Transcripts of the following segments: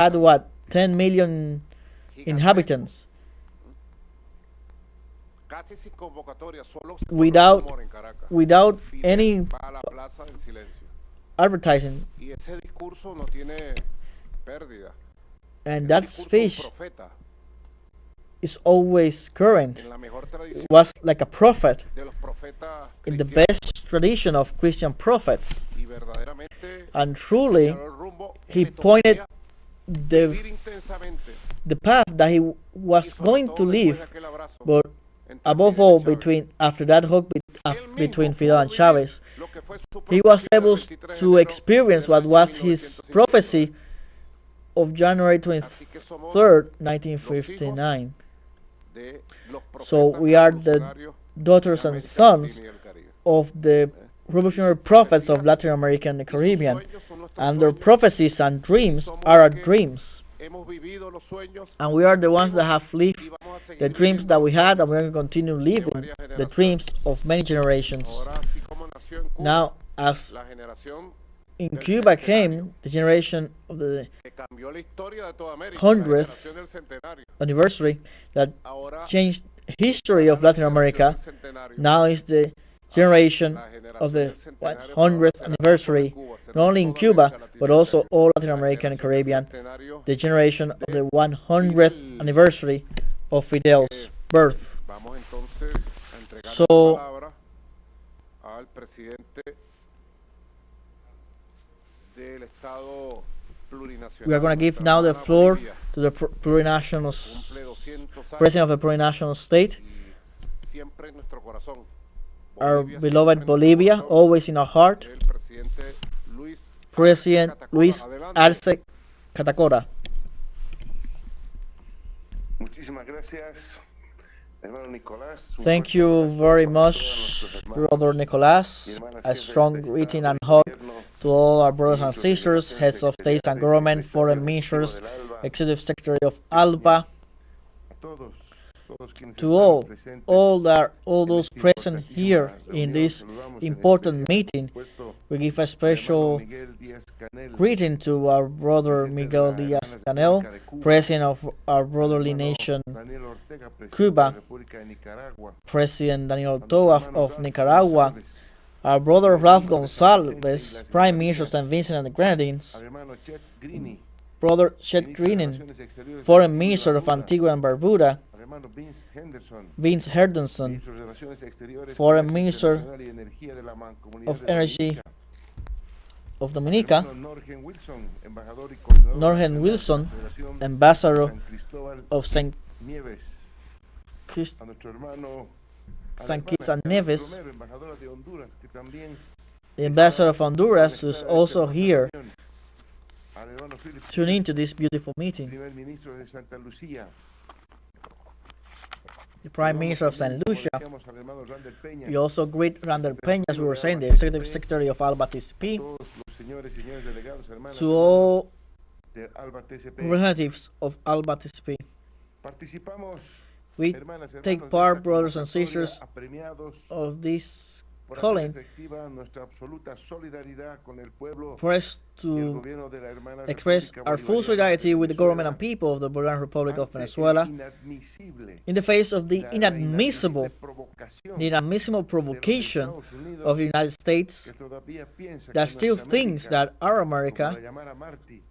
had what, 10 million inhabitants. Without any advertising. And that speech is always current. It was like a prophet in the best tradition of Christian prophets. And truly, he pointed the path that he was going to live, but above all, after that hug between Fidel and Chavez, he was able to experience what was his prophecy of January 23rd, 1959. So we are the daughters and sons of the revolutionary prophets of Latin America and the Caribbean, and their prophecies and dreams are our dreams. And we are the ones that have lived the dreams that we had, and we're going to continue living the dreams of many generations. Now, as in Cuba came the generation of the 100th anniversary that changed history of Latin America, now is the generation of the 100th anniversary, not only in Cuba, but also all Latin America and Caribbean, the generation of the 100th anniversary of Fidel's birth. So, we are going to give now the floor to the plurinational president of the plurinational state, our beloved Bolivia, always in our heart, President Luis Arce Catacora. Thank you very much, Brother Nicolas. A strong greeting and hug to all our brothers and sisters, heads of states and government, foreign ministers, executive secretary of ALBA, to all those present here in this important meeting. We give a special greeting to our brother Miguel Diaz-Canel, president of our brotherly nation Cuba, President Daniel Ortega of Nicaragua, our brother Ralph Gonzalez, Prime Minister of St. Vincent and the Grenadines, Brother Chet Greening, Foreign Minister of Antigua and Barbuda, Vince Henderson, Foreign Minister of Energy of Dominica, Norgen Wilson, Ambassador of St. Kitts and Nevis, the Ambassador of Honduras, who is also here, tune into this beautiful meeting. The Prime Minister of St. Lucia. We also greet Randall Peña, as we were saying, the Executive Secretary of ALBA-TCP. To all representatives of ALBA-TCP. We take part, brothers and sisters, of this calling for us to express our full solidarity with the government and people of the Bolivarian Republic of Venezuela in the face of the inadmissible provocation of the United States that still thinks that our America,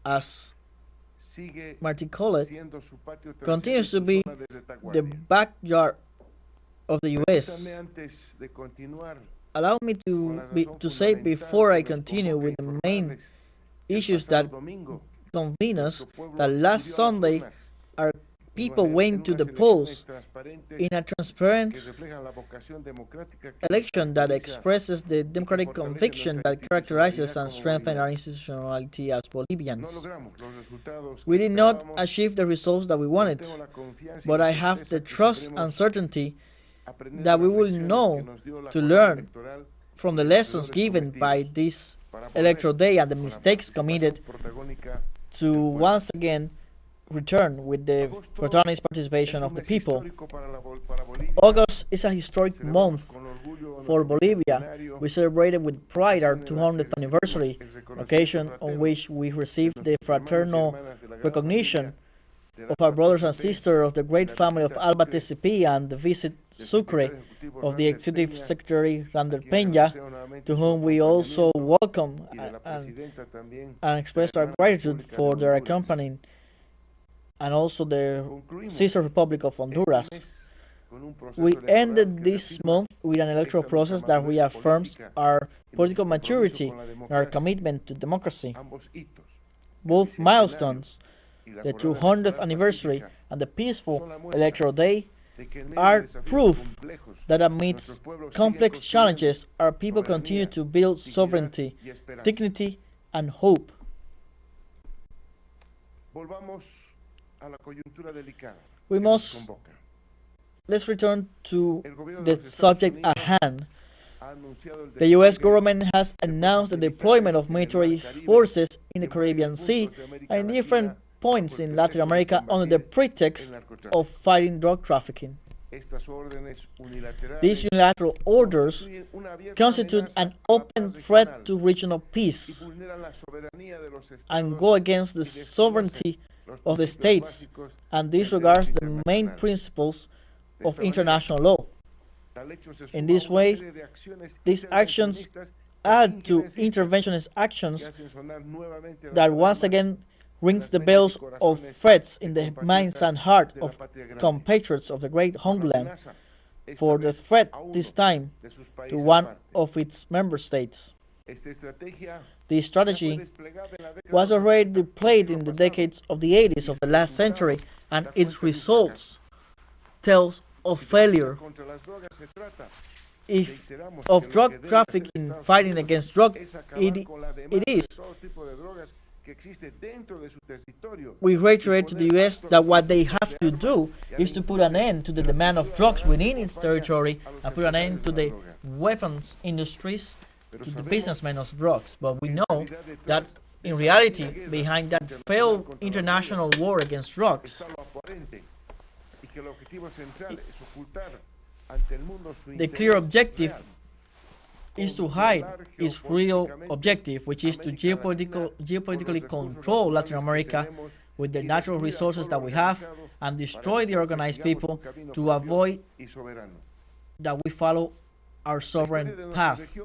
as Marty called it, continues to be the backyard of the U.S. Allow me to say, before I continue with the main issues that convene us, that last Sunday our people went to the polls in a transparent election that expresses the democratic conviction that characterizes and strengthens our institutionality as Bolivians. We did not achieve the results that we wanted, but I have the trust and certainty that we will know to learn from the lessons given by this electoral day and the mistakes committed to once again return with the protagonist participation of the people. August is a historic month For Bolivia, we celebrated with pride our 200th anniversary, occasion on which we received the fraternal recognition of our brothers and sisters of the great family of ALBA-TCP and the visit Sucre of the Executive Secretary Rander Peña, to whom we also welcome and express our gratitude for their accompanying, and also the sister Republic of Honduras. We ended this month with an electoral process that reaffirms our political maturity and our commitment to democracy. Both milestones, the 200th anniversary and the peaceful electoral day, are proof that amidst complex challenges, our people continue to build sovereignty, dignity, and hope. Let's return to the subject at hand. The U.S. government has announced the deployment of military forces in the Caribbean Sea and in different points in Latin America under the pretext of fighting drug trafficking. These unilateral orders constitute an open threat to regional peace and go against the sovereignty of the states and disregards the main principles of international law. In this way, these actions add to interventionist actions that once again rings the bells of threats in the minds and heart of compatriots of the great homeland, for the threat this time to one of its member states. This strategy was already deployed in the decades of the 80s of the last century, and its results tells of failure. If of drug trafficking fighting against drug, it is. We reiterate to the U.S. that what they have to do is to put an end to the demand of drugs within its territory and put an end to the weapons industries, to the businessmen of drugs. But we know that in reality, behind that failed international war against drugs, the clear objective is to hide its real objective, which is to geopolitically control Latin America with the natural resources that we have and destroy the organized people to avoid that we follow our sovereign path.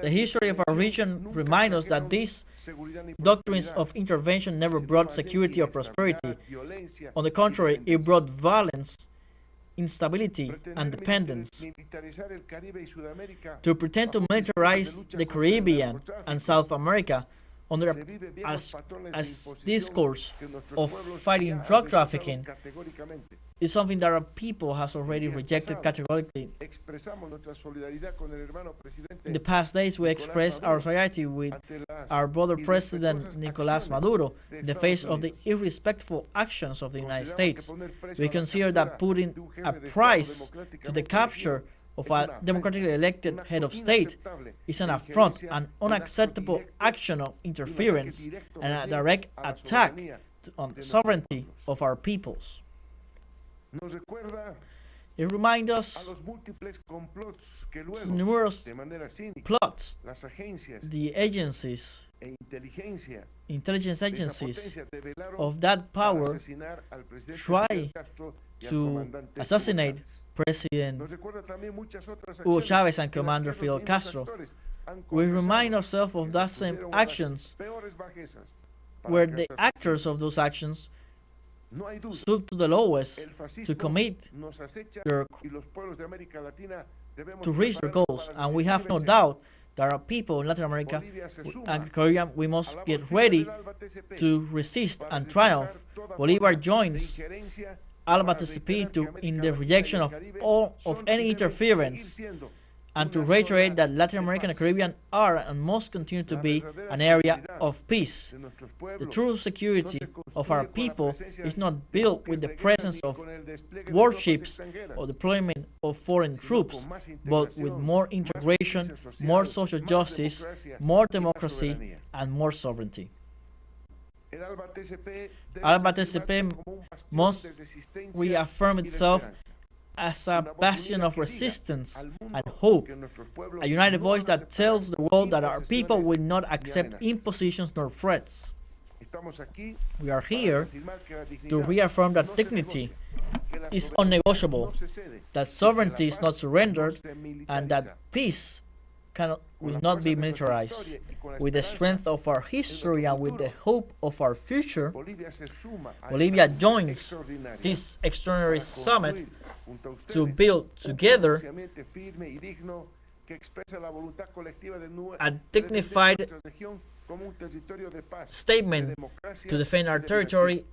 The history of our region reminds us that these doctrines of intervention never brought security or prosperity. On the contrary, it brought violence, instability, and dependence. To pretend to militarize the Caribbean and South America under as discourse of fighting drug trafficking is something that our people has already rejected categorically. In the past days, we expressed our solidarity with our brother President Nicolás Maduro in the face of the irrespectful actions of the United States. We consider that putting a price to the capture of a democratically elected head of state is an affront, an unacceptable action of interference, and a direct attack on the sovereignty of our peoples. It reminds us numerous plots the agencies, intelligence agencies of that power try to assassinate President Hugo Chavez and Commander Fidel Castro. We remind ourselves of that same actions where the actors of those actions stood to the lowest to commit to reach their goals, and we have no doubt that our people in Latin America and Caribbean, we must get ready to resist and triumph. Bolivar joins ALBA-TCP in the rejection of any interference, and to reiterate that Latin America and the Caribbean are and must continue to be an area of peace. The true security of our people is not built with the presence of warships or deployment of foreign troops, but with more integration, more social justice, more democracy, and more sovereignty. ALBA-TCP must reaffirm itself as a bastion of resistance and hope, a united voice that tells the world that our people will not accept impositions nor threats. We are here to reaffirm that dignity is unnegotiable, that sovereignty is not surrendered, and that peace will not be militarized. With the strength of our history and with the hope of our future, Bolivia joins this extraordinary summit to build together a dignified statement to defend our territory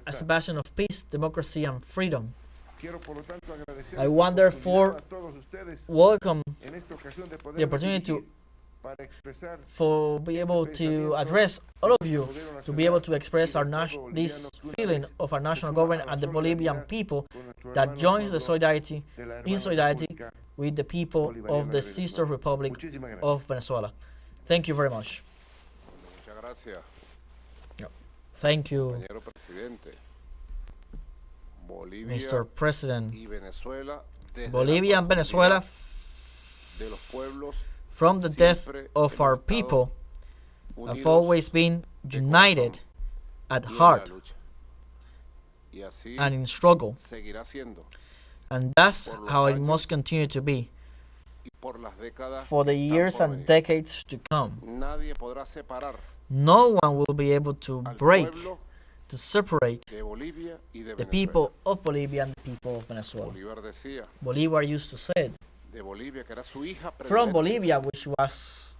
as a bastion of peace, democracy, and freedom. I want therefore welcome the opportunity to be able to address all of you, to be able to express this feeling of our national government and the Bolivian people that joins the solidarity with the people of the sister Republic of Venezuela. Thank you very much. Thank you, Mr. President. Bolivia and Venezuela, from the death of our people, have always been united at heart and in struggle. And that's how it must continue to be for the years and decades to come. No one will be able to break, to separate the people of Bolivia and the people of Venezuela. Bolivar used to say, from Bolivia, which was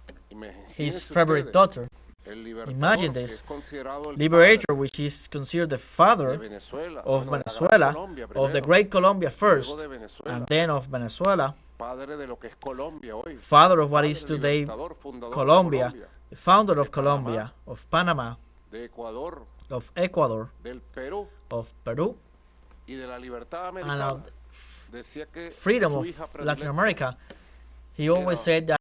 his favorite daughter. Imagine this. Liberator, which is considered the father of Venezuela, of the great Colombia first, and then of Venezuela, father of what is today Colombia, the founder of Colombia, of Panama, of Ecuador, of Peru, and of freedom of Latin America. He always said that